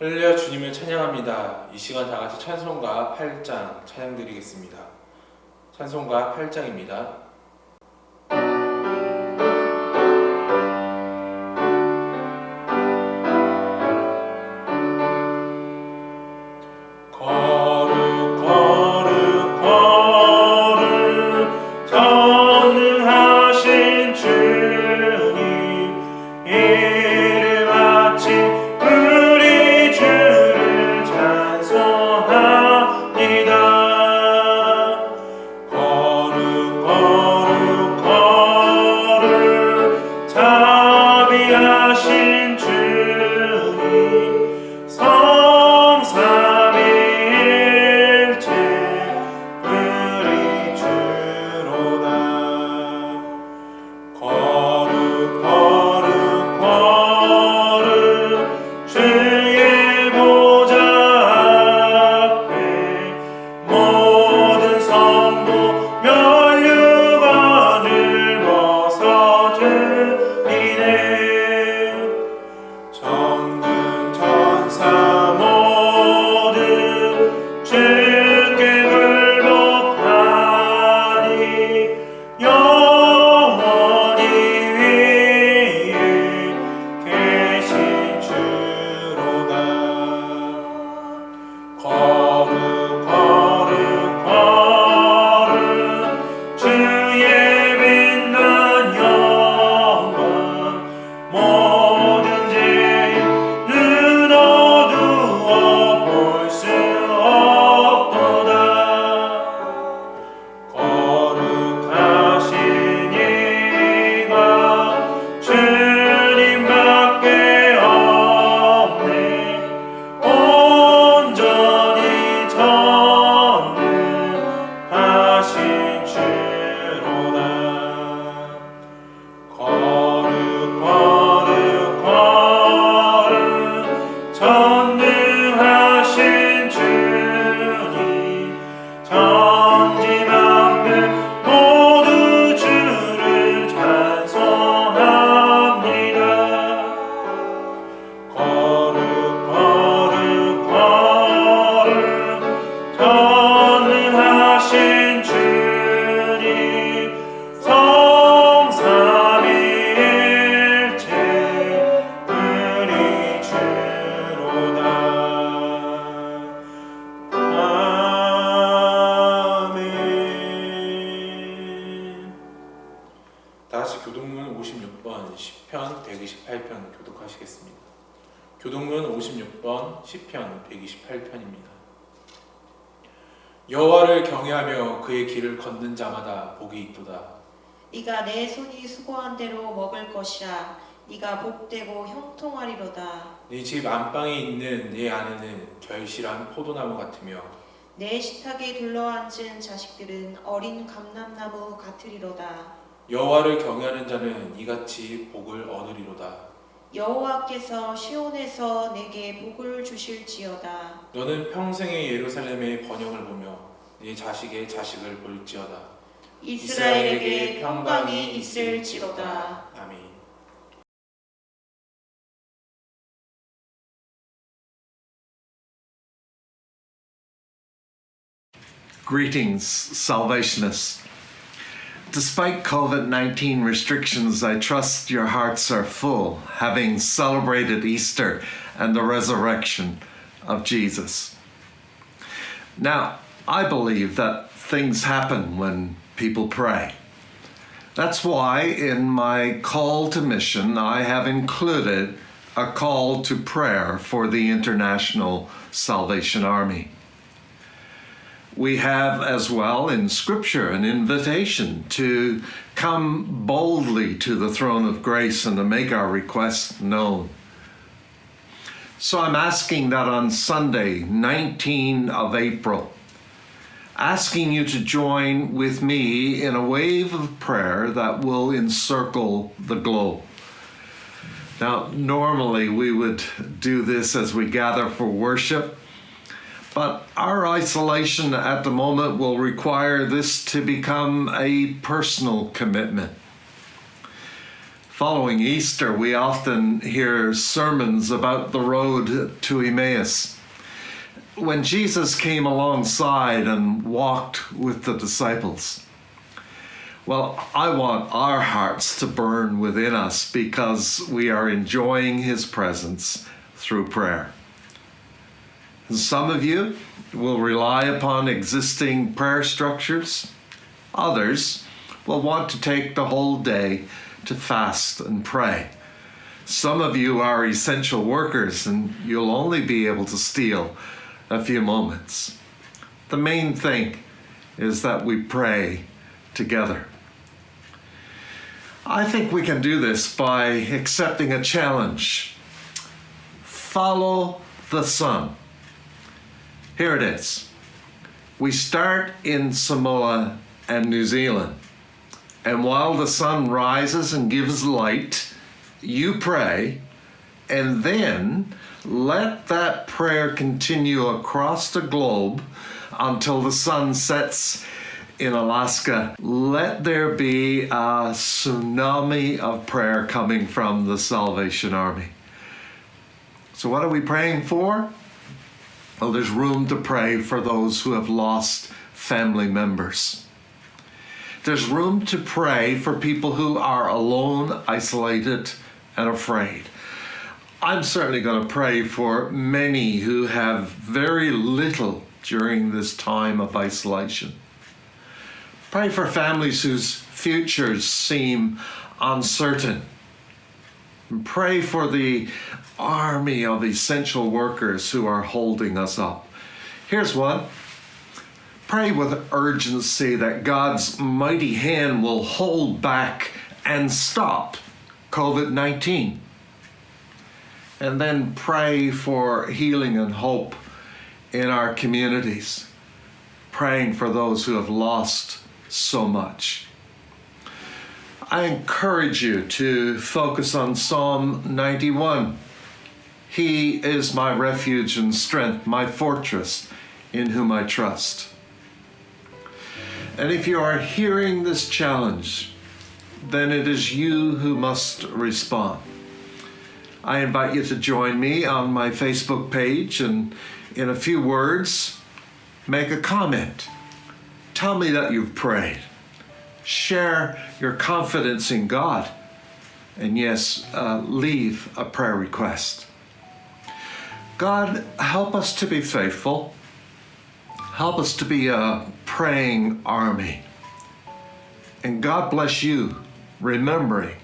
할렐루야 주님을 찬양합니다. 이 시간 다 같이 찬송가 8장 찬양드리겠습니다. 찬송가 8장입니다. 교동문 56번 시편 128편 교독하시겠습니다. 교동문 56번 시편 128편입니다. 여호와를 경외하며 그의 길을 걷는 자마다 복이 있도다. 네가 내 손이 수고한 대로 먹을 것이라. 네가 복되고 형통하리로다. 네 집 안방에 있는 네 아내는 결실한 포도나무 같으며 내 식탁에 둘러앉은 자식들은 어린 감람나무 같으리로다. 여호와를 경외하는 자는 이같이 복을 얻으리로다. 여호와께서 시온에서 내게 복을 주실지어다. 너는 평생의 예루살렘의 번영을 보며 네 자식의 자식을 볼지어다. 이스라엘에게 평강이 있을지로다. 아멘. Greetings, Salvationists. Despite COVID-19 restrictions, I trust your hearts are full, having celebrated Easter and the resurrection of Jesus. Now, I believe that things happen when people pray. That's why in my call to mission, I have included a call to prayer for the International Salvation Army. We have as well in Scripture an invitation to come boldly to the throne of grace and to make our requests known. So I'm asking that on Sunday, 19 of April, asking you to join with me in a wave of prayer that will encircle the globe. Now, normally we would do this as we gather for worship, but our isolation at the moment will require this to become a personal commitment. Following Easter, we often hear sermons about the road to Emmaus. When Jesus came alongside and walked with the disciples. Well, I want our hearts to burn within us because we are enjoying his presence through prayer. And some of you will rely upon existing prayer structures. Others will want to take the whole day to fast and pray. Some of you are essential workers and you'll only be able to steal a few moments. The main thing is that we pray together. I think we can do this by accepting a challenge. Follow the sun. Here it is. We start in Samoa and New Zealand. And while the sun rises and gives light, you pray, and then let that prayer continue across the globe until the sun sets in Alaska. Let there be a tsunami of prayer coming from the Salvation Army. So what are we praying for? Well, there's room to pray for those who have lost family members. There's room to pray for people who are alone, isolated, and afraid. I'm certainly going to pray for many who have very little during this time of isolation. Pray for families whose futures seem uncertain. And pray for the army of essential workers who are holding us up. Here's one. Pray with urgency that God's mighty hand will hold back and stop COVID-19. And then pray for healing and hope in our communities, praying for those who have lost so much. I encourage you to focus on Psalm 91. He is my refuge and strength, my fortress, in whom I trust. And if you are hearing this challenge, then it is you who must respond. I invite you to join me on my Facebook page and in a few words, make a comment. Tell me that you've prayed. Share your confidence in God. And yes, leave a prayer request. God, help us to be faithful. Help us to be a praying army. And God bless you, remembering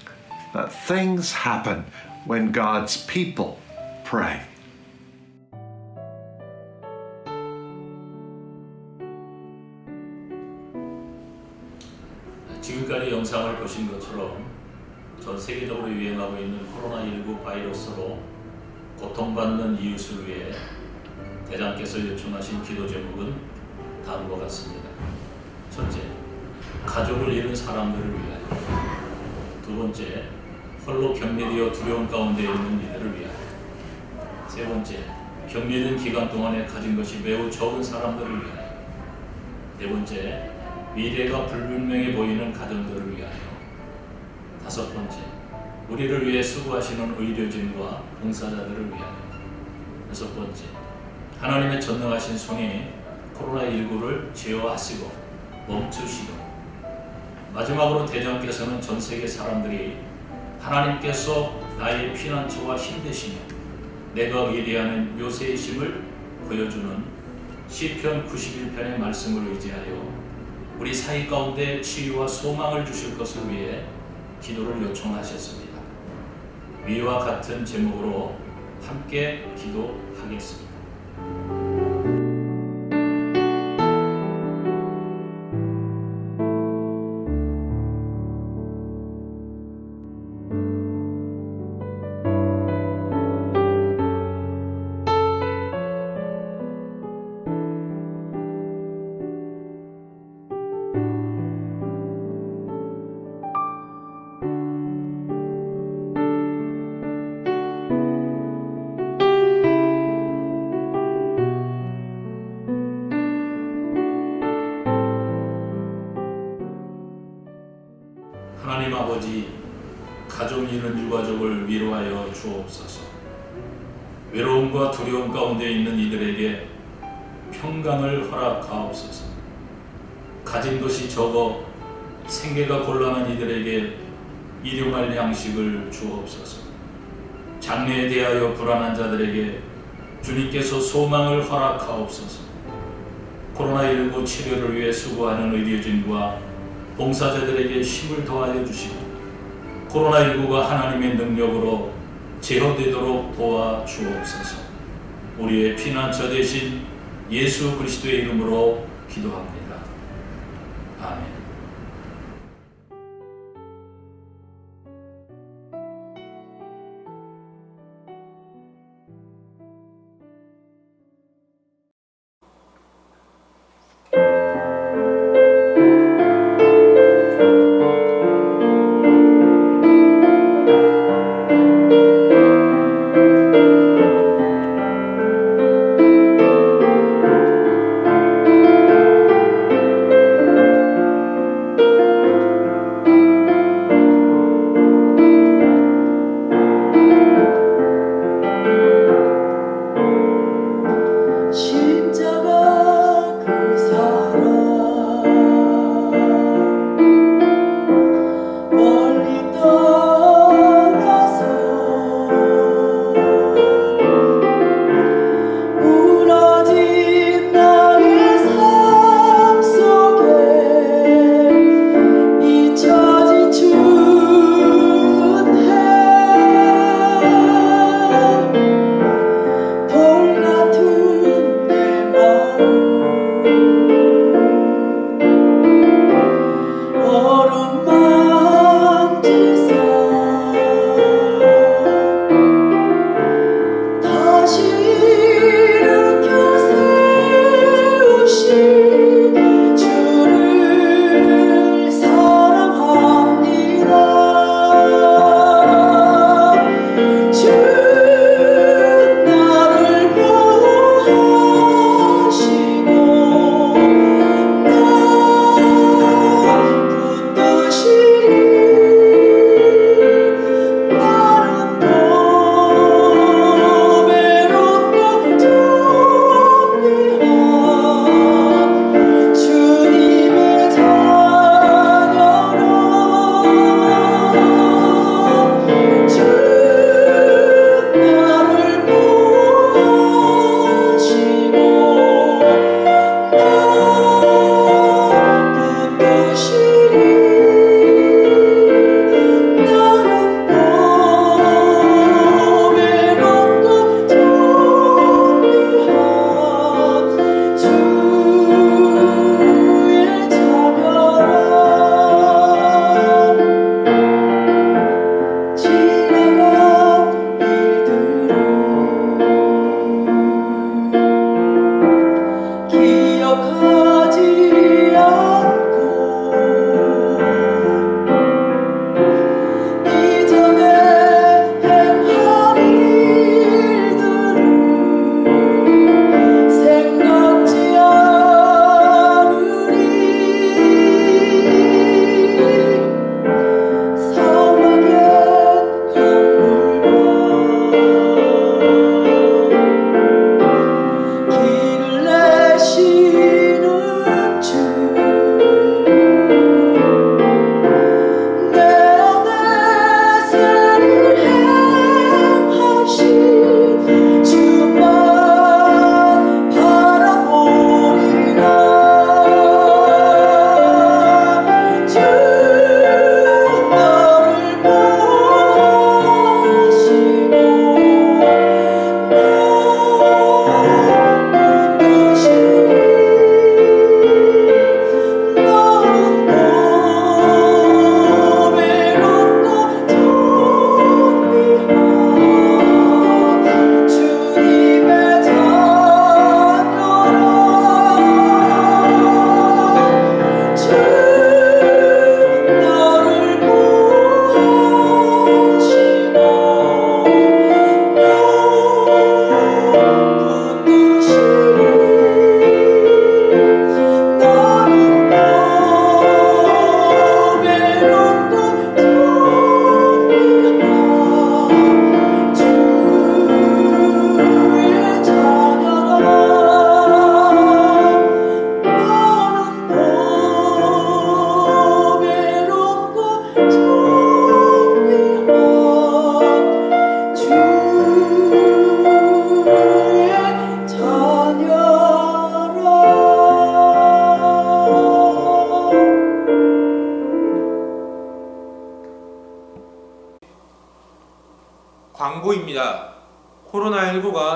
that things happen when God's people pray. 지금까지 영상을 보신 것처럼 전 세계적으로 유행하고 있는 코로나19 바이러스로 고통받는 이웃을 위해 대장께서 요청하신 기도 제목은 다음과 같습니다. 첫째, 가족을 잃은 사람들을 위하여. 두 번째, 홀로 격리되어 두려움 가운데 있는 이들을 위하여. 세 번째, 격리된 기간 동안에 가진 것이 매우 적은 사람들을 위하여. 네 번째, 미래가 불분명해 보이는 가정들을 위하여. 다섯 번째, 우리를 위해 수고하시는 의료진과 봉사자들을 위하여. 여섯 번째, 하나님의 전능하신 손이 코로나19를 제어하시고 멈추시고. 마지막으로 대장께서는 전 세계 사람들이 하나님께서 나의 피난처와 힘 되시며 내가 의리하는 요새이심을 보여주는 시편 91편의 말씀을 의지하여 우리 사이 가운데 치유와 소망을 주실 것을 위해 기도를 요청하셨습니다. 위와 같은 제목으로 함께 기도하겠습니다. 숨지는 유가족을 위로하여 주옵소서. 외로움과 두려움 가운데 있는 이들에게 평강을 허락하옵소서. 가진 것이 적어 생계가 곤란한 이들에게 일용할 양식을 주옵소서. 장래에 대하여 불안한 자들에게 주님께서 소망을 허락하옵소서. 코로나19 치료를 위해 수고하는 의료진과 봉사자들에게 힘을 더하여 주시고 코로나19가 하나님의 능력으로 제어되도록 도와주옵소서. 우리의 피난처 되신 예수 그리스도의 이름으로 기도합니다. 아멘.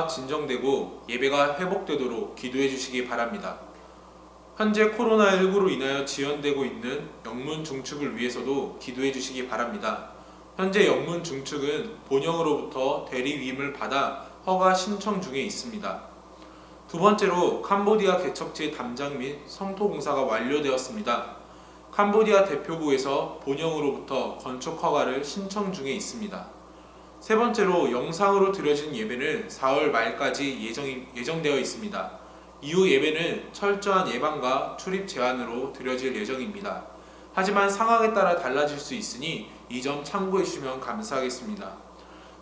코로나가 진정되고 예배가 회복되도록 기도해 주시기 바랍니다. 현재 코로나19로 인하여 지연되고 있는 영문 중축을 위해서도 기도해 주시기 바랍니다. 현재 영문 중축은 본영으로부터 대리 위임을 받아 허가 신청 중에 있습니다. 두 번째로 캄보디아 개척지 담장 및 성토 공사가 완료되었습니다. 캄보디아 대표부에서 본영으로부터 건축 허가를 신청 중에 있습니다. 세 번째로 영상으로 드려진 예배는 4월 말까지 예정되어 있습니다. 이후 예배는 철저한 예방과 출입 제한으로 드려질 예정입니다. 하지만 상황에 따라 달라질 수 있으니 이 점 참고해 주시면 감사하겠습니다.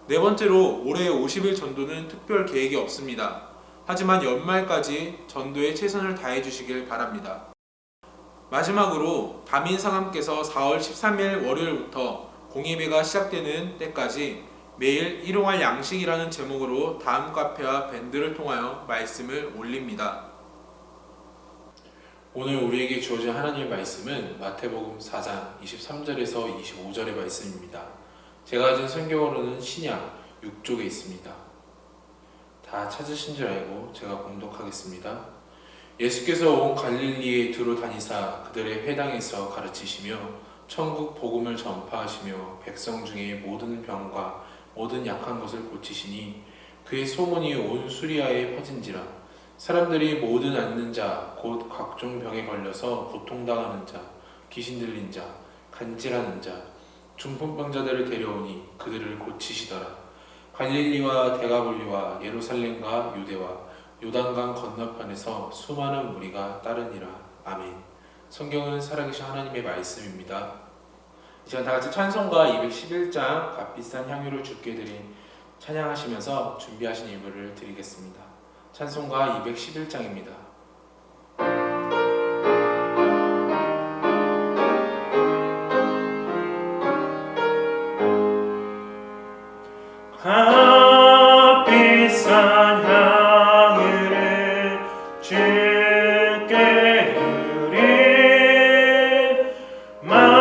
네 번째로 올해 50일 전도는 특별 계획이 없습니다. 하지만 연말까지 전도에 최선을 다해 주시길 바랍니다. 마지막으로 다민상함께서 4월 13일 월요일부터 공예배가 시작되는 때까지 매일 일용할 양식이라는 제목으로 다음 카페와 밴드를 통하여 말씀을 올립니다. 오늘 우리에게 주어진 하나님의 말씀은 마태복음 4장 23절에서 25절의 말씀입니다. 제가 가진 성경으로는 신약 6쪽에 있습니다. 다 찾으신 줄 알고 제가 봉독하겠습니다. 예수께서 온 갈릴리에 두루 다니사 그들의 회당에서 가르치시며 천국 복음을 전파하시며 백성 중에 모든 병과 모든 약한 것을 고치시니 그의 소문이 온 수리아에 퍼진지라. 사람들이 모든 앓는 자 곧 각종 병에 걸려서 고통당하는 자, 귀신 들린 자, 간질하는 자, 중풍병자들을 데려오니 그들을 고치시더라. 갈릴리와 데가볼리와 예루살렘과 유대와 요단강 건너편에서 수많은 무리가 따르니라. 아멘. 성경은 살아계신 하나님의 말씀입니다. 이제 다같이 찬송가 211장 값비싼 향유를 주께 드린 찬양하시면서 준비하신 예물을 드리겠습니다. 찬송가 211장입니다. 값비싼 향유를 주께 드린 막달라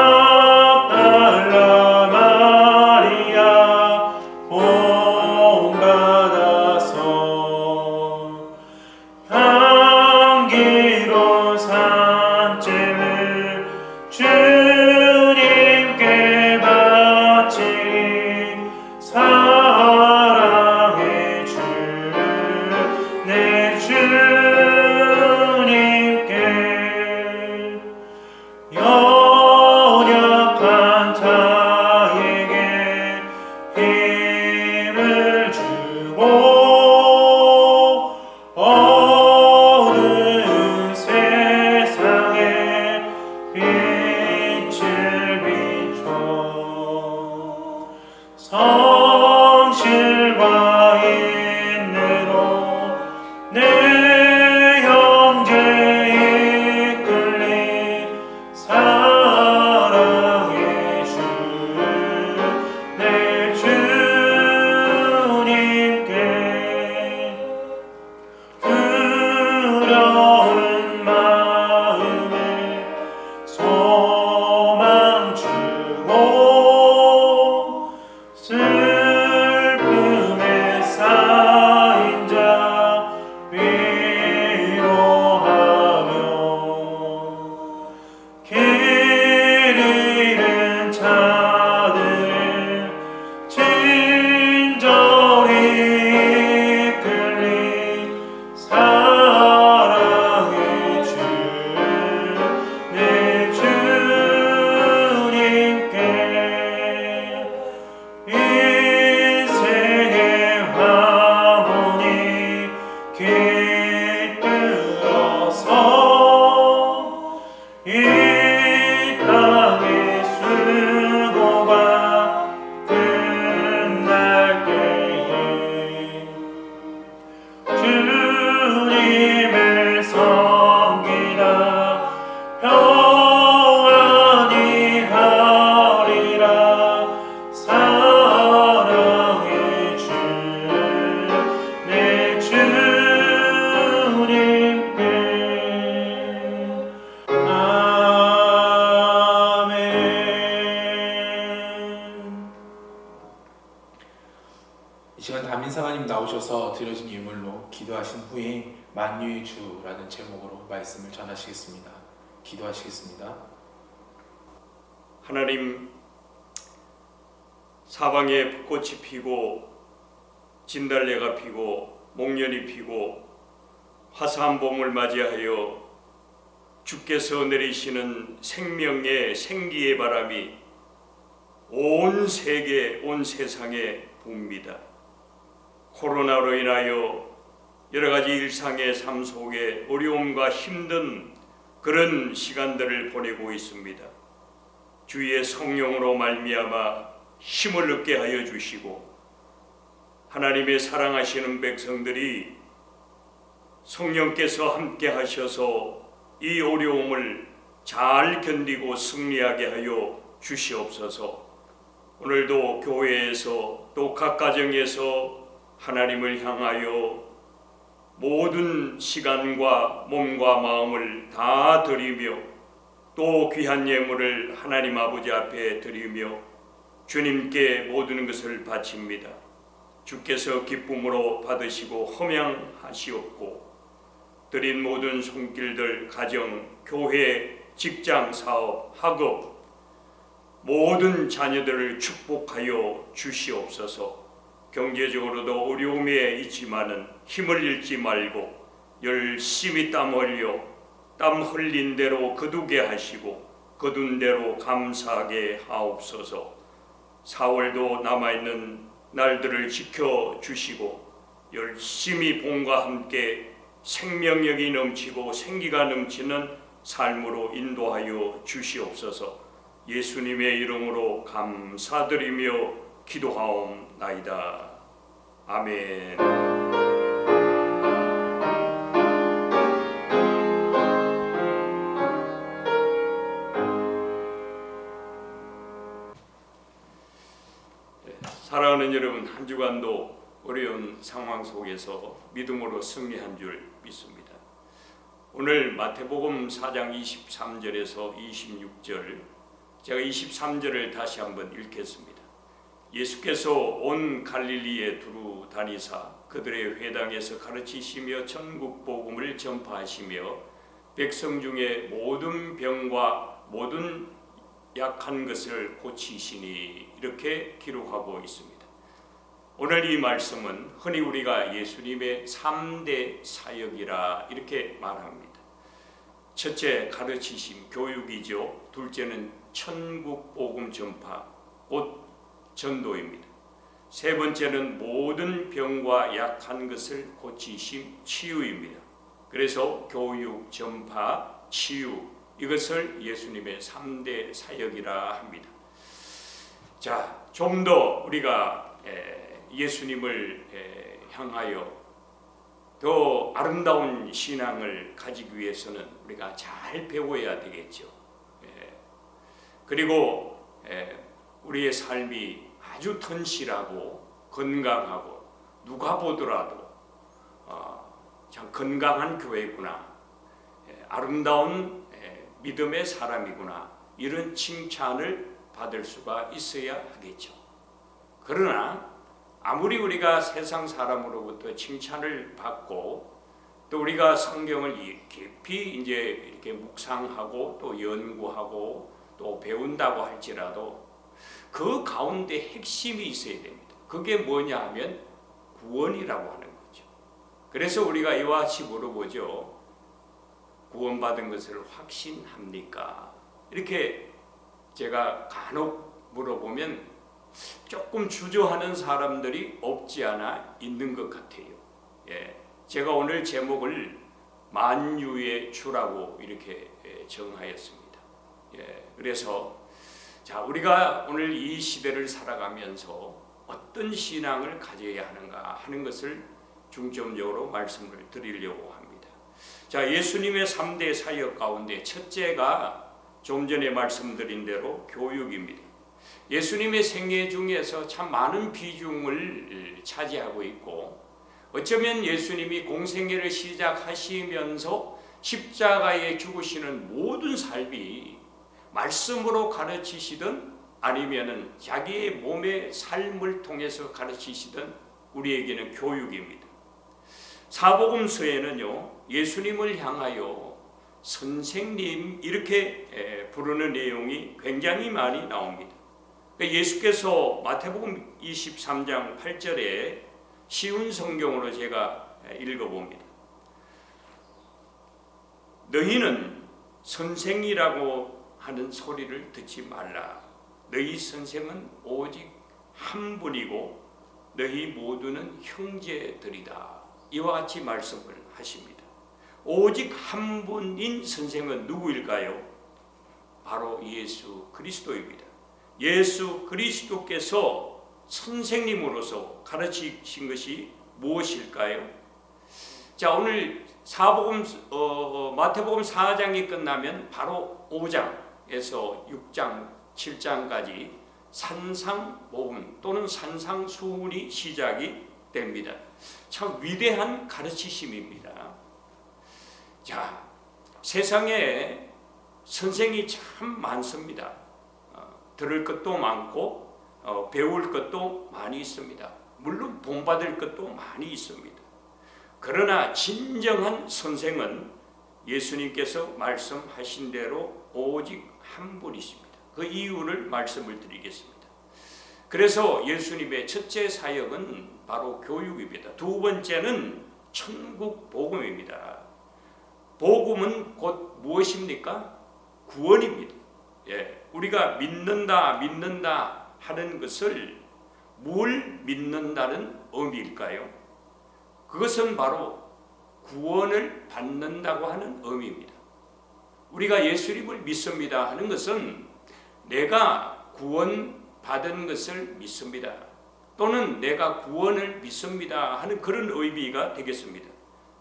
마리아 본받아서 향기로운 산증을 주님께 바친 사랑의 주 내 주님께 연약한 자에게 힘을 주고 어두운 세상에 빛을 비춰 성실과 인내로 내 형제 이끌린 사랑의 주 내 주님께 두려운 마음에 소망 주고 슬픔에 쌓인 자 위로하며 길 잃은 자들을 친절히 이끌린 사랑의 주 내 주님께 인생의 화분이 깃들어서 이 땅의 수고가 끝날 때에 주님을 섬기다 평안히 하리라. 사랑의 주 내 주님께 앞서서 드려진 유물로 기도하신 후에 만유의 주라는 제목으로 말씀을 전하시겠습니다. 기도하시겠습니다. 하나님, 사방에 벚꽃이 피고 진달래가 피고 목련이 피고 화사한 봄을 맞이하여 주께서 내리시는 생명의 생기의 바람이 온 세계, 온 세상에 붑니다. 코로나로 인하여 여러 가지 일상의 삶 속에 어려움과 힘든 그런 시간들을 보내고 있습니다. 주의 성령으로 말미암아 힘을 얻게 하여 주시고 하나님의 사랑하시는 백성들이 성령께서 함께 하셔서 이 어려움을 잘 견디고 승리하게 하여 주시옵소서. 오늘도 교회에서 또 각 가정에서 하나님을 향하여 모든 시간과 몸과 마음을 다 드리며 또 귀한 예물을 하나님 아버지 앞에 드리며 주님께 모든 것을 바칩니다. 주께서 기쁨으로 받으시고 흠양하시옵고 드린 모든 손길들, 가정, 교회, 직장, 사업, 학업 모든 자녀들을 축복하여 주시옵소서. 경제적으로도 어려움에 있지만은 힘을 잃지 말고 열심히 땀 흘려 땀 흘린 대로 거두게 하시고 거둔 대로 감사하게 하옵소서. 4월도 남아있는 날들을 지켜주시고 열심히 봄과 함께 생명력이 넘치고 생기가 넘치는 삶으로 인도하여 주시옵소서. 예수님의 이름으로 감사드리며 기도하옵나이다. 아멘. 사랑하는 여러분, 한 주간도 어려운 상황 속에서 믿음으로 승리한 줄 믿습니다. 오늘 마태복음 4장 23절에서 26절, 제가 23절을 다시 한번 읽겠습니다. 예수께서 온 갈릴리에 두루 다니사 그들의 회당에서 가르치시며 천국 복음을 전파하시며 백성 중에 모든 병과 모든 약한 것을 고치시니 이렇게 기록하고 있습니다. 오늘 이 말씀은 흔히 우리가 예수님의 3대 사역이라 이렇게 말합니다. 첫째, 가르치심, 교육이죠. 둘째는 천국 복음 전파, 곧 전도입니다. 세 번째는 모든 병과 약한 것을 고치심, 치유입니다. 그래서 교육, 전파, 치유, 이것을 예수님의 3대 사역이라 합니다. 자, 좀 더 우리가 예수님을 향하여 더 아름다운 신앙을 가지기 위해서는 우리가 잘 배워야 되겠죠. 그리고 우리의 삶이 아주 튼실하고 건강하고 누가 보더라도 참 건강한 교회구나, 아름다운 믿음의 사람이구나, 이런 칭찬을 받을 수가 있어야 하겠죠. 그러나 아무리 우리가 세상 사람으로부터 칭찬을 받고 또 우리가 성경을 깊이 이제 이렇게 묵상하고 또 연구하고 또 배운다고 할지라도 그 가운데 핵심이 있어야 됩니다. 그게 뭐냐 하면 구원이라고 하는 거죠. 그래서 우리가 이와 같이 물어보죠. 구원받은 것을 확신합니까? 이렇게 제가 간혹 물어보면 조금 주저하는 사람들이 없지 않아 있는 것 같아요. 제가 오늘 제목을 만유의 주라고 이렇게 정하였습니다. 그래서 자, 우리가 오늘 이 시대를 살아가면서 어떤 신앙을 가져야 하는가 하는 것을 중점적으로 말씀을 드리려고 합니다. 자, 예수님의 3대 사역 가운데 첫째가 좀 전에 말씀드린 대로 교육입니다. 예수님의 생애 중에서 참 많은 비중을 차지하고 있고, 어쩌면 예수님이 공생애를 시작하시면서 십자가에 죽으시는 모든 삶이 말씀으로 가르치시든 아니면은 자기의 몸의 삶을 통해서 가르치시든 우리에게는 교육입니다. 사복음서에는요, 예수님을 향하여 선생님 이렇게 부르는 내용이 굉장히 많이 나옵니다. 예수께서 마태복음 23장 8절에 쉬운 성경으로 제가 읽어봅니다. 너희는 선생이라고 하는 소리를 듣지 말라. 너희 선생은 오직 한 분이고 너희 모두는 형제들이다. 이와 같이 말씀을 하십니다. 오직 한 분인 선생은 누구일까요? 바로 예수 그리스도입니다. 예수 그리스도께서 선생님으로서 가르치신 것이 무엇일까요? 자, 오늘 마태복음 4장이 끝나면 바로 5장에서 6장, 7장까지 산상복음 또는 산상수훈이 시작이 됩니다. 참 위대한 가르치심입니다. 자, 세상에 선생이 참 많습니다. 들을 것도 많고 배울 것도 많이 있습니다. 물론 본받을 것도 많이 있습니다. 그러나 진정한 선생은 예수님께서 말씀하신 대로 오직 한 분이십니다. 그 이유를 말씀을 드리겠습니다. 그래서 예수님의 첫째 사역은 바로 교육입니다. 두 번째는 천국 복음입니다. 복음은 곧 무엇입니까? 구원입니다. 우리가 믿는다 하는 것을 뭘 믿는다는 의미일까요? 그것은 바로 구원을 받는다고 하는 의미입니다. 우리가 예수님을 믿습니다 하는 것은 내가 구원받은 것을 믿습니다. 또는 내가 구원을 믿습니다 하는 그런 의미가 되겠습니다.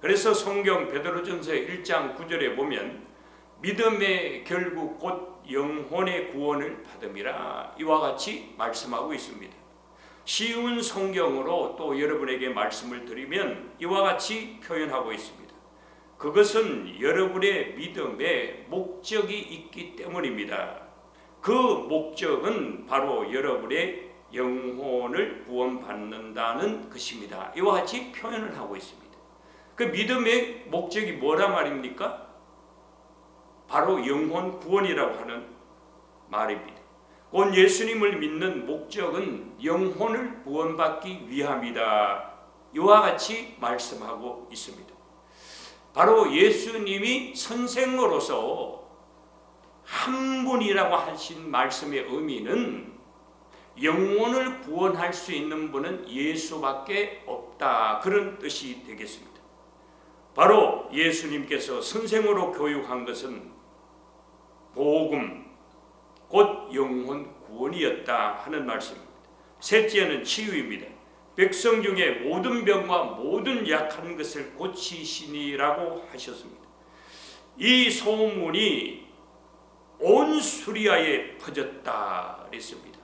그래서 성경 베드로전서 1장 9절에 보면 믿음의 결국 곧 영혼의 구원을 받음이라 이와 같이 말씀하고 있습니다. 쉬운 성경으로 또 여러분에게 말씀을 드리면 이와 같이 표현하고 있습니다. 그것은 여러분의 믿음에 목적이 있기 때문입니다. 그 목적은 바로 여러분의 영혼을 구원받는다는 것입니다. 이와 같이 표현을 하고 있습니다. 그 믿음의 목적이 뭐라 말입니까? 바로 영혼 구원이라고 하는 말입니다. 곧 예수님을 믿는 목적은 영혼을 구원받기 위함이다. 이와 같이 말씀하고 있습니다. 바로 예수님이 선생으로서 한 분이라고 하신 말씀의 의미는 영혼을 구원할 수 있는 분은 예수밖에 없다. 그런 뜻이 되겠습니다. 바로 예수님께서 선생으로 교육한 것은 복음, 곧 영혼 구원이었다 하는 말씀입니다. 셋째는 치유입니다. 백성 중에 모든 병과 모든 약한 것을 고치시니라고 하셨습니다. 이 소문이 온 수리아에 퍼졌다 그랬습니다.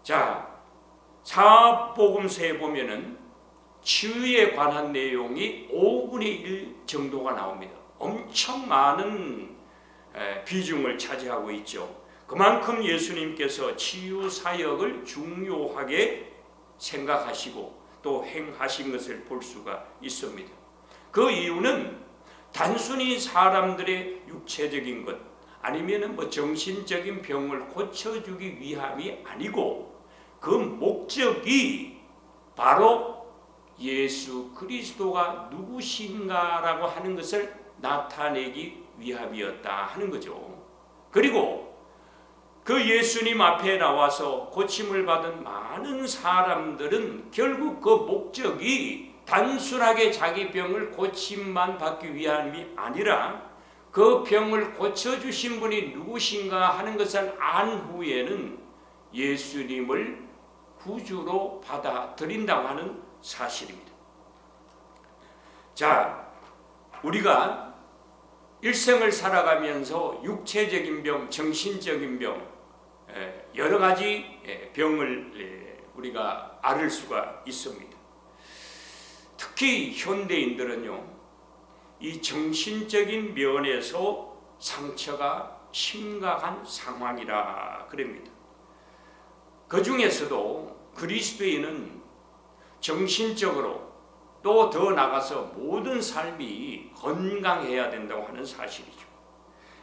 자, 사복음서에 보면은 치유에 관한 내용이 5분의 1 정도가 나옵니다. 엄청 많은 비중을 차지하고 있죠. 그만큼 예수님께서 치유 사역을 중요하게 생각하시고 또 행하신 것을 볼 수가 있습니다. 그 이유는 단순히 사람들의 육체적인 것 아니면 정신적인 병을 고쳐주기 위함이 아니고 그 목적이 바로 예수 그리스도가 누구신가라고 하는 것을 나타내기 위함이었다 하는 거죠. 그리고 그 예수님 앞에 나와서 고침을 받은 많은 사람들은 결국 그 목적이 단순하게 자기 병을 고침만 받기 위함이 아니라 그 병을 고쳐주신 분이 누구신가 하는 것을 안 후에는 예수님을 구주로 받아들인다고 하는 사실입니다. 자, 우리가 일생을 살아가면서 육체적인 병, 정신적인 병, 여러 가지 병을 우리가 앓을 수가 있습니다. 특히 현대인들은요, 이 정신적인 면에서 상처가 심각한 상황이라 그럽니다. 그 중에서도 그리스도인은 정신적으로 또 더 나가서 모든 삶이 건강해야 된다고 하는 사실이죠.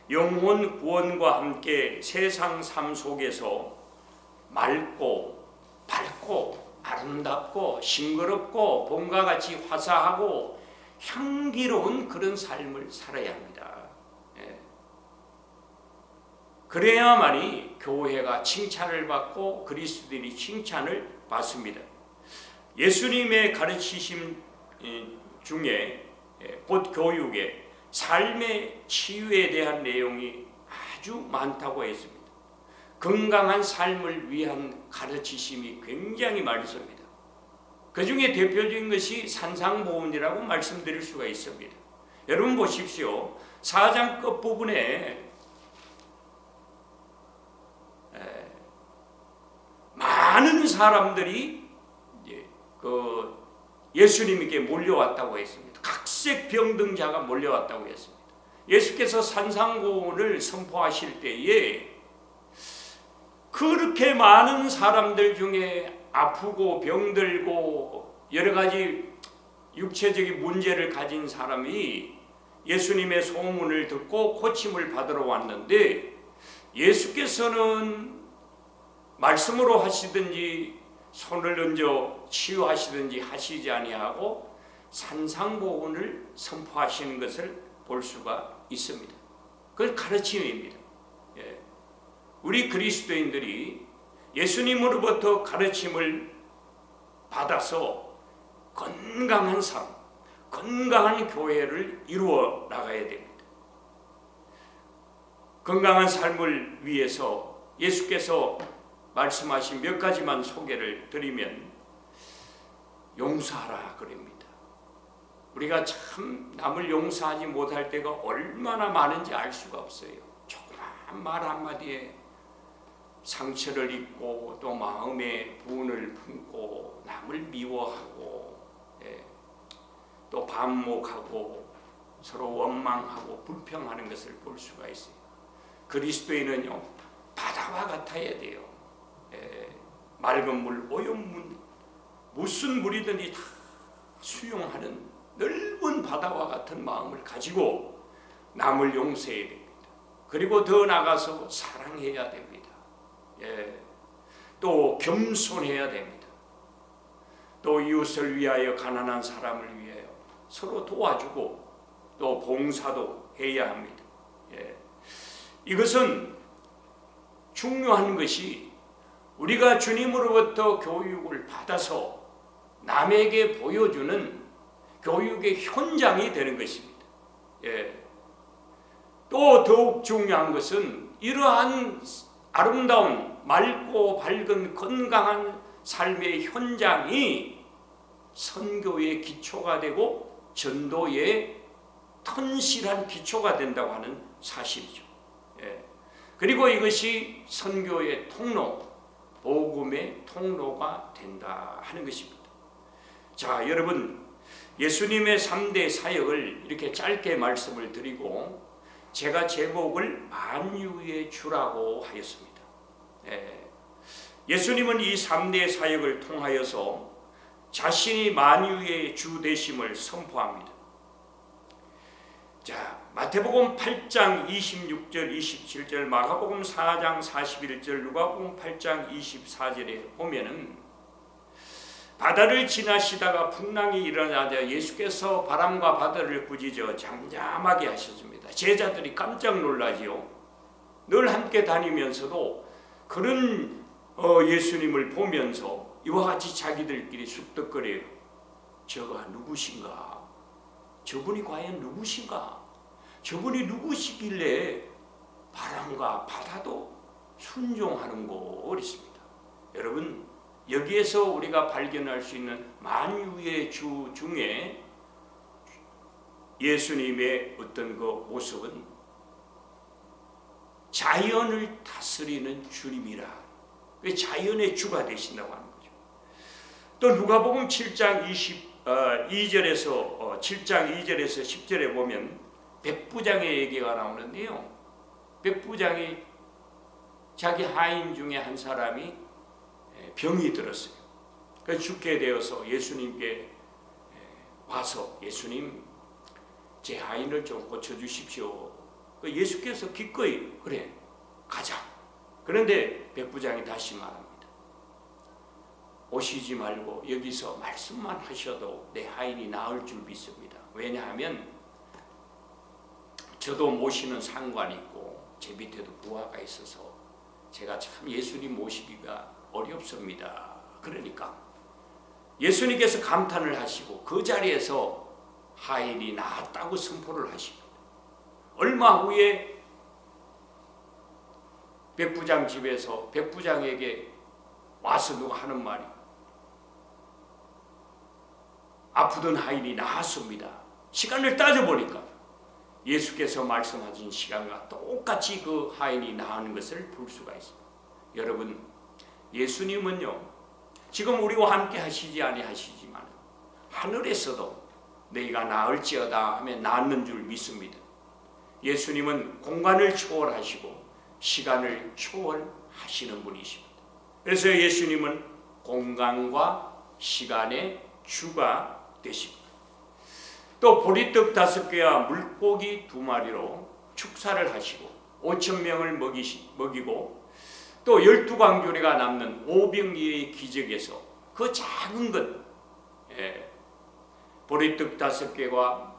영혼 구원과 함께 세상 삶 속에서 맑고 밝고 아름답고 싱그럽고 봄과 같이 화사하고 향기로운 그런 삶을 살아야 합니다. 그래야만이 교회가 칭찬을 받고 그리스도인이 칭찬을 받습니다. 예수님의 가르치심 중에 곧 교육에 삶의 치유에 대한 내용이 아주 많다고 했습니다. 건강한 삶을 위한 가르치심이 굉장히 많습니다. 그 중에 대표적인 것이 산상보훈이라고 말씀드릴 수가 있습니다. 여러분 보십시오. 4장 끝부분에 많은 사람들이 예수님에게 몰려왔다고 했습니다. 각색 병등자가 몰려왔다고 했습니다. 예수께서 산상보훈을 선포하실 때에 그렇게 많은 사람들 중에 아프고 병들고 여러 가지 육체적인 문제를 가진 사람이 예수님의 소문을 듣고 고침을 받으러 왔는데 예수께서는 말씀으로 하시든지 손을 얹어 치유하시든지 하시지 아니하고 산상보훈을 선포하시는 것을 볼 수가 있습니다. 그건 가르침입니다. 우리 그리스도인들이 예수님으로부터 가르침을 받아서 건강한 삶, 건강한 교회를 이루어 나가야 됩니다. 건강한 삶을 위해서 예수께서 말씀하신 몇 가지만 소개를 드리면 용서하라 그럽니다. 우리가 참 남을 용서하지 못할 때가 얼마나 많은지 알 수가 없어요. 조그만 말 한마디에 상처를 입고 또 마음에 분을 품고 남을 미워하고 또 반목하고 서로 원망하고 불평하는 것을 볼 수가 있어요. 그리스도인은요 바다와 같아야 돼요. 맑은 물, 오염 물, 무슨 물이든지 다 수용하는 넓은 바다와 같은 마음을 가지고 남을 용서해야 됩니다. 그리고 더 나가서 사랑해야 됩니다. 또 겸손해야 됩니다. 또 이웃을 위하여 가난한 사람을 위하여 서로 도와주고 또 봉사도 해야 합니다. 이것은 중요한 것이 우리가 주님으로부터 교육을 받아서 남에게 보여주는 교육의 현장이 되는 것입니다. 또 더욱 중요한 것은 이러한 아름다운 맑고 밝은 건강한 삶의 현장이 선교의 기초가 되고 전도의 튼실한 기초가 된다고 하는 사실이죠. 그리고 이것이 선교의 통로, 복음의 통로가 된다 하는 것입니다. 자, 여러분, 예수님의 3대 사역을 이렇게 짧게 말씀을 드리고 제가 제목을 만유의 주라고 하였습니다. 예수님은 이 3대 사역을 통하여서 자신이 만유의 주 되심을 선포합니다. 자, 마태복음 8장 26절 27절, 마가복음 4장 41절, 누가복음 8장 24절에 보면은 바다를 지나시다가 풍랑이 일어나자 예수께서 바람과 바다를 부짖어 잠잠하게 하셨습니다. 제자들이 깜짝 놀라지요. 늘 함께 다니면서도 그런 예수님을 보면서 이와 같이 자기들끼리 쑥덕거려요. 저가 누구신가? 저분이 과연 누구신가? 저분이 누구시길래 바람과 바다도 순종하는 것 있습니다. 여러분, 여기에서 우리가 발견할 수 있는 만유의 주 중에 예수님의 어떤 그 모습은 자연을 다스리는 주님이라, 자연의 주가 되신다고 하는 거죠. 또 누가복음 7장 2절에서 10절에 보면 백부장의 얘기가 나오는데요. 백부장이 자기 하인 중에 한 사람이 병이 들었어요. 그 죽게 되어서 예수님께 와서 예수님 제 하인을 좀 고쳐주십시오. 예수께서 기꺼이 그래 가자. 그런데 백부장이 다시 말합니다. 오시지 말고 여기서 말씀만 하셔도 내 하인이 나을 줄 믿습니다. 왜냐하면 저도 모시는 상관이 있고 제 밑에도 부하가 있어서 제가 참 예수님 모시기가 어렵습니다. 그러니까 예수님께서 감탄을 하시고 그 자리에서 하인이 나았다고 선포를 하십니다. 얼마 후에 백부장 집에서 백부장에게 와서 누가 하는 말이 아프던 하인이 나았습니다. 시간을 따져보니까 예수께서 말씀하신 시간과 똑같이 그 하인이 나은 것을 볼 수가 있습니다. 여러분, 예수님은요 지금 우리와 함께 하시지 아니하시지만 하늘에서도 너희가 나을지어다 하면 낫는 줄 믿습니다. 예수님은 공간을 초월하시고 시간을 초월하시는 분이십니다. 그래서 예수님은 공간과 시간의 주가 되십니다. 또 보리떡 5개와 물고기 2마리로 축사를 하시고 5,000명을 먹이고 또 12광주리가 남는 오병이의 기적에서 그 작은 것 보리떡 5개와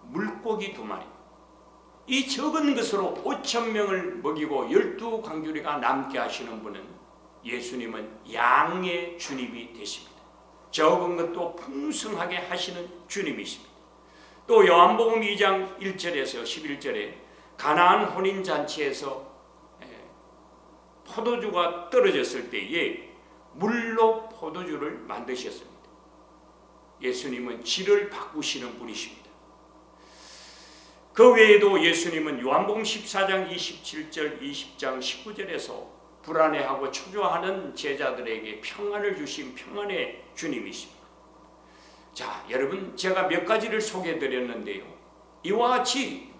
물고기 2마리 이 적은 것으로 5,000명을 먹이고 12광주리가 남게 하시는 분은 예수님은 양의 주님이 되십니다. 적은 것도 풍성하게 하시는 주님이십니다. 또 요한복음 2장 1절에서 11절에 가나안 혼인잔치에서 포도주가 떨어졌을 때에 물로 포도주를 만드셨습니다. 예수님은 질을 바꾸시는 분이십니다. 그 외에도 예수님은 요한복음 14장 27절 20장 19절에서 불안해하고 초조하는 제자들에게 평안을 주신 평안의 주님이십니다. 자, 여러분 제가 몇 가지를 소개해드렸는데요. 이와 같이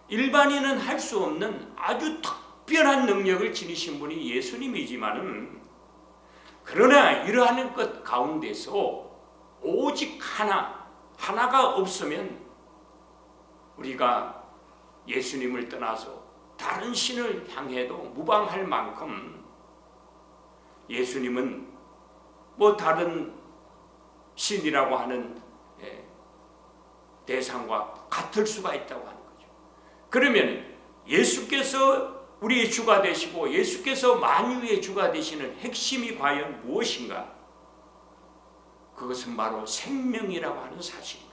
일반인은 할 수 없는 아주 특별한 능력을 지니신 분이 예수님이지만은 그러나 이러한 것 가운데서 오직 하나가 없으면 우리가 예수님을 떠나서 다른 신을 향해도 무방할 만큼 예수님은 뭐 다른 신이라고 하는 대상과 같을 수가 있다고 하는 거죠. 그러면 예수께서 우리의 주가 되시고 예수께서 만유의 주가 되시는 핵심이 과연 무엇인가? 그것은 바로 생명이라고 하는 사실입니다.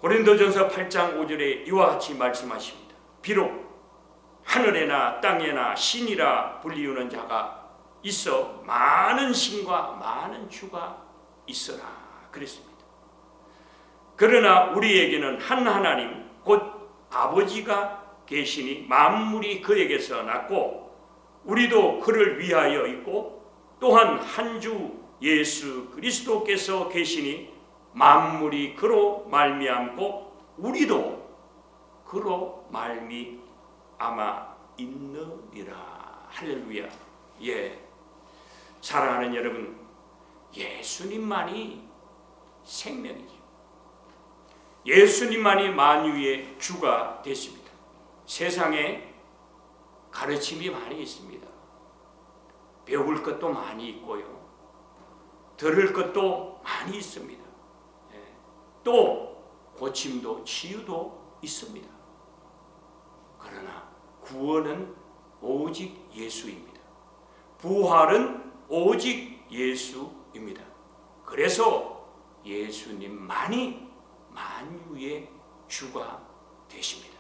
고린도전서 8장 5절에 이와 같이 말씀하십니다. 비록 하늘에나 땅에나 신이라 불리우는 자가 있어 많은 신과 많은 주가 있으나 그랬습니다. 그러나 우리에게는 한 하나님 곧 아버지가 계시니 만물이 그에게서 났고 우리도 그를 위하여 있고 또한 한 주 예수 그리스도께서 계시니 만물이 그로 말미암고 우리도 그로 말미암아 있느니라. 할렐루야. 사랑하는 여러분, 예수님만이 생명이죠. 예수님만이 만유의 주가 되십니다. 세상에 가르침이 많이 있습니다. 배울 것도 많이 있고요. 들을 것도 많이 있습니다. 또 고침도 치유도 있습니다. 그러나 구원은 오직 예수입니다. 부활은 오직 예수입니다. 그래서 예수님만이 만유의 주가 되십니다.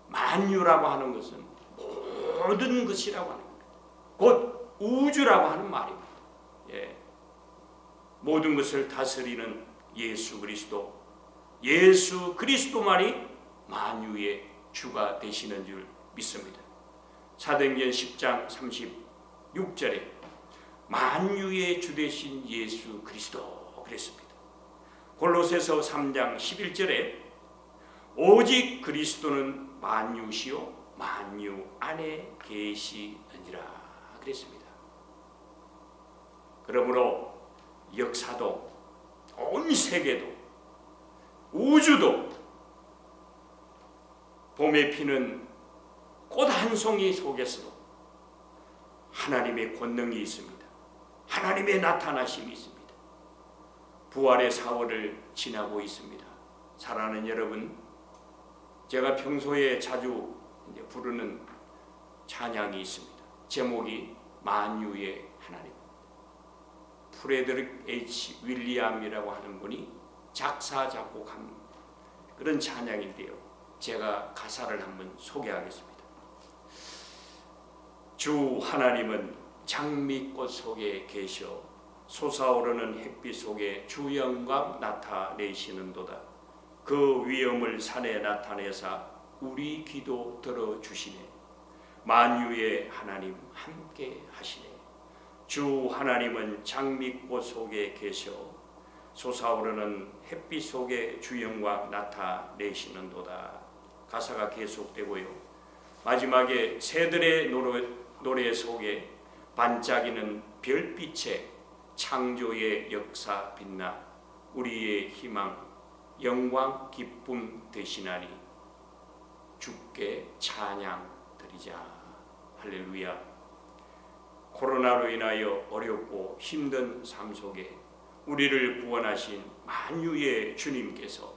만유라고 하는 것은 모든 것이라고 하는 겁니다. 곧 우주라고 하는 말입니다. 모든 것을 다스리는 예수 그리스도만이 만유의 주가 되시는 줄 믿습니다. 사도행전 10장 36절에 만유의 주 되신 예수 그리스도 그랬습니다. 골로새서 3장 11절에 오직 그리스도는 만유시요 만유 안에 계시느니라 그랬습니다. 그러므로 역사도 온 세계도 우주도 봄에 피는 꽃 한 송이 속에서도 하나님의 권능이 있습니다. 하나님의 나타나심이 있습니다. 부활의 사월을 지나고 있습니다. 사랑하는 여러분, 제가 평소에 자주 부르는 찬양이 있습니다. 제목이 만유의 하나님. 프레드릭 H. 윌리엄이라고 하는 분이 작사 작곡한 그런 찬양인데요. 제가 가사를 한번 소개하겠습니다. 주 하나님은 장미꽃 속에 계셔 솟아오르는 햇빛 속에 주 영광 나타내시는도다. 그 위엄을 산에 나타내사 우리 기도 들어주시네. 만유의 하나님 함께 하시네. 주 하나님은 장미꽃 속에 계셔 솟아오르는 햇빛 속에 주 영광 나타내시는도다. 가사가 계속되고요. 마지막에 새들의 노래 속에 반짝이는 별빛에 창조의 역사 빛나 우리의 희망 영광 기쁨 되시나니 주께 찬양 드리자. 할렐루야. 코로나로 인하여 어렵고 힘든 삶 속에 우리를 구원하신 만유의 주님께서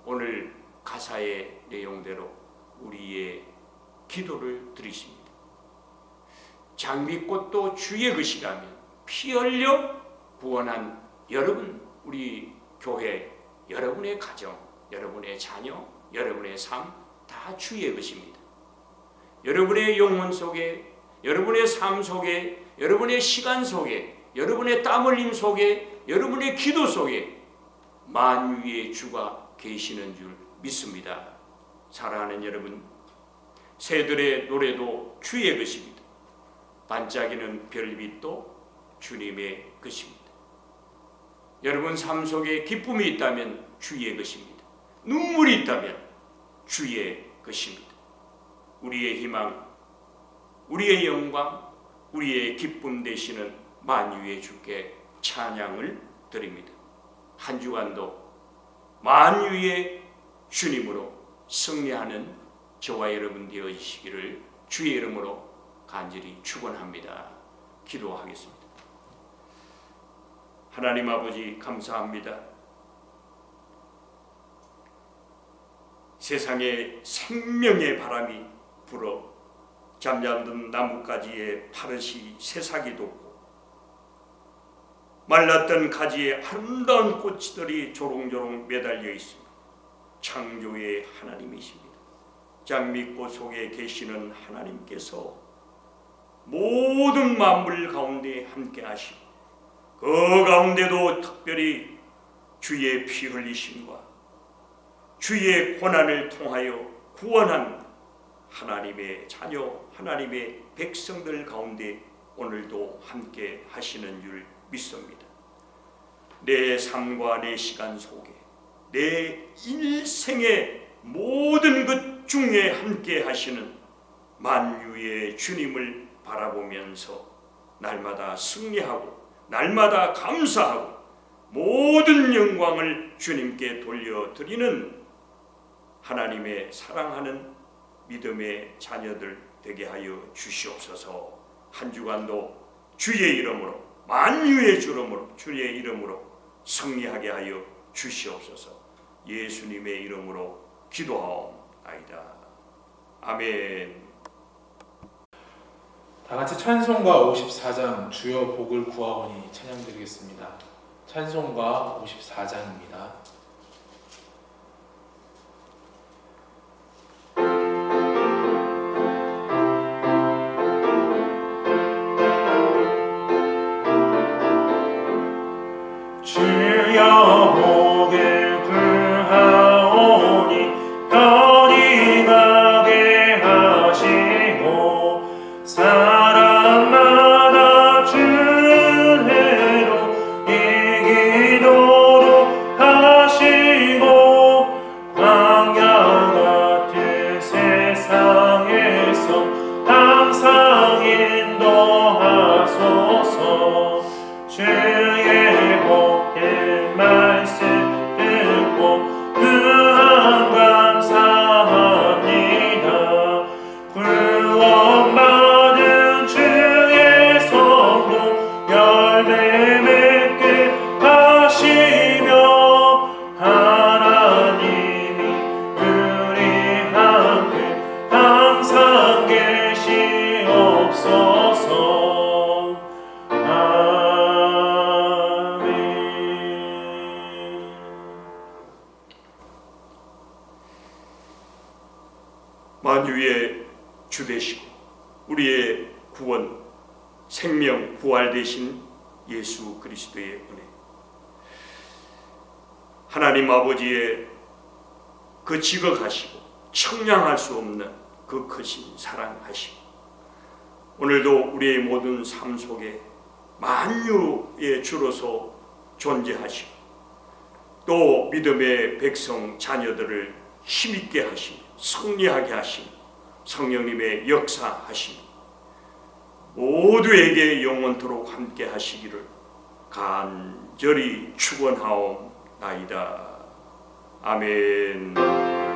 오늘 가사의 내용대로 우리의 기도를 들으십니다. 장미꽃도 주의 것이라면 피 흘려 구원한 여러분, 우리 교회, 여러분의 가정, 여러분의 자녀, 여러분의 삶 다 주의 것입니다. 여러분의 영혼 속에, 여러분의 삶 속에, 여러분의 시간 속에, 여러분의 땀 흘림 속에, 여러분의 기도 속에 만유의 주가 계시는 줄 믿습니다. 사랑하는 여러분, 새들의 노래도 주의 것입니다. 반짝이는 별빛도 주님의 것입니다. 여러분 삶 속에 기쁨이 있다면 주의 것입니다. 눈물이 있다면 주의 것입니다. 우리의 희망, 우리의 영광, 우리의 기쁨 되시는 만유의 주께 찬양을 드립니다. 한 주간도 만유의 주님으로 승리하는 저와 여러분 되어지시기를 주의 이름으로 간절히 축원합니다. 기도하겠습니다. 하나님 아버지 감사합니다. 세상에 생명의 바람이 불어 잠잠든 나뭇가지에 파릇이 새싹이 돋고 말랐던 가지에 아름다운 꽃들이 조롱조롱 매달려 있습니다. 창조의 하나님이십니다. 장미꽃 속에 계시는 하나님께서 모든 만물 가운데 함께 하시고 그 가운데도 특별히 주의 피 흘리심과 주의 고난을 통하여 구원한 하나님의 자녀, 하나님의 백성들 가운데 오늘도 함께 하시는 줄 믿습니다. 내 삶과 내 시간 속에 내 일생의 모든 것 중에 함께 하시는 만유의 주님을 바라보면서 날마다 승리하고 날마다 감사하고 모든 영광을 주님께 돌려드리는 하나님의 사랑하는 믿음의 자녀들 되게 하여 주시옵소서. 한 주간도 주의 이름으로 만유의 주의 이름으로 승리하게 하여 주시옵소서. 예수님의 이름으로 기도하옵나이다. 아멘. 다 같이 찬송가 54장 주여 복을 구하오니 찬양드리겠습니다. 찬송가 54장입니다. 주여 복을 구하오니 편히 가게 하시고 사람마다 주혜로 이기도록 하시고 광야 같은 세상에서 항상 인도하소서. 만유의 주 되시고 우리의 구원, 생명, 부활 되신 예수 그리스도의 은혜, 하나님 아버지의 그 지극하시고 청량할 수 없는 그 크신 사랑하시고 오늘도 우리의 모든 삶 속에 만유의 주로서 존재하시고 또 믿음의 백성 자녀들을 힘있게 하시며 승리하게 하시며 성령님의 역사하시며 모두에게 영원토록 함께 하시기를 간절히 축원하옵나이다. 아멘.